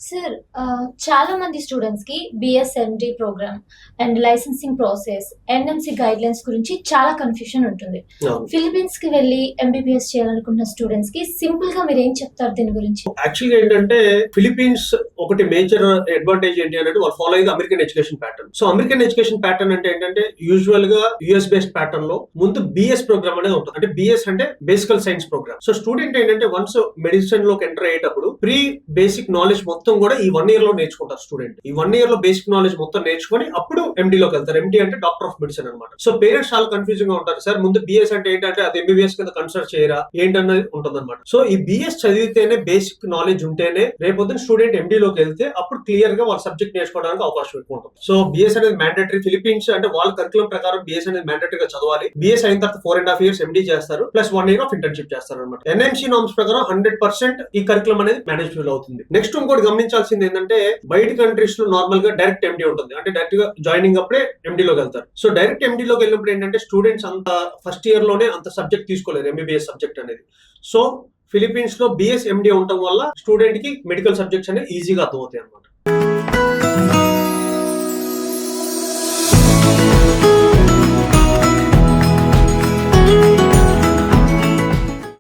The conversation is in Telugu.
సార్ చాలా మంది స్టూడెంట్స్ కి BSMD programme and licensing process NMC guidelines గురించి చాలా కన్ఫ్యూషన్ ఉంటుంది. అవును. ఫిలిపీన్స్ కి వెళ్ళి ఎంబీబీఎస్ చేయాలనుకుంటున్న స్టూడెంట్స్ కి సింపుల్ గా మీరు ఏం చెప్తారు దీని గురించి? యాక్చువల్గా ఏంటంటే ఫిలిపీన్స్ ఒకటి మేజర్ అడ్వాంటేజ్ ఏంటి అంటే వాళ్ళు ఫాలో అయ్యేది American education pattern. So American education pattern అంటే ఏంటంటే యూజువల్ గా యుఎస్ బేస్డ్ ప్యాటర్న్ లో ముందు బిఎస్ ప్రోగ్రామ్ అనేది ఉంటుంది. అంటే బిఎస్ అంటే బేసికల్ సైన్స్ ప్రోగ్రామ్. సో స్టూడెంట్ ఏంటంటే వన్స్ మెడిసిన్ లోకి ఎంటర్ అయ్యేటప్పుడు ప్రీ బేసిక్ నాలెడ్జ్ మొత్తం కూడా ఈ 1 year లో నేర్చుకుంటారు స్టూడెంట్. ఈ 1 year లో బేసిక్ నాలెడ్జ్ మొత్తం నేర్చుకొని అప్పుడు ఎండి లోకి వెళ్తారు. ఎండి అంటే డాక్టర్ ఆఫ్ మెడిసిన్ అనమాట. సో పేరెంట్స్ చాలా కన్ఫ్యూజింగ్ గా ఉంటారు. సార్ ముందు బిఎస్ అంటే ఏంటంటే అది ఎంబీబీఎస్ కింద కన్సిడర్ చేయరా ఏంటన్నది ఉంటుంది అనమాట. సో ఈ బిఎస్ చదివితేనే బేసిక్ నాలెడ్జ్ ఉంటేనే రేపొద్దున స్టూడెంట్ ఎండి లోకి వెళ్తే అప్పుడు క్లియర్ గా వాళ్ళ సబ్జెక్ట్ నేర్చుకోవడానికి అవకాశం ఎక్కువ ఉంటుంది. సో బిఎస్ అనేది మ్యాండేటరీ. ఫిలిపీన్స్ అంటే వాళ్ళ కరికులం ప్రకారం బిఎస్ అనేది మ్యాండేటరీగా చదవాలి. బిఎస్ అయిన తర్వాత 4.5 years ఎండి చేస్తారు, ప్లస్ 1 year ఆఫ్ ఇంటర్న్షిప్ చేస్తారు అనమాట. ఎన్ఎంసీ నామ్స్ ప్రకారం 100% ఈ కరికులం అనేది మేనేజబుల్ అవుతుంది. నెక్స్ట్ ఇంకోటి గమనించాల్సింది ఏంటంటే బయట కంట్రీస్ లో నార్మల్ గా డైరెక్ట్ ఎండి ఉంటుంది. అంటే డైరెక్ట్ గా జాయినింగ్ అప్పుడే ఎండి లోకి వెళ్తారు. సో డైరెక్ట్ ఎండి లోకి వెళ్ళినప్పుడు ఏంటంటే స్టూడెంట్స్ అంత ఫస్ట్ ఇయర్ లోనే అంత సబ్జెక్ట్ తీసుకోలేరు, ఎంబీబీఎస్ సబ్జెక్ట్ అనేది. సో ఫిలిపీన్స్ లో బిఎస్ ఎండి ఉండటం వల్ల స్టూడెంట్ కి మెడికల్ సబ్జెక్ట్స్ అనేది ఈజీగా అర్థమవుతాయి అనమాట.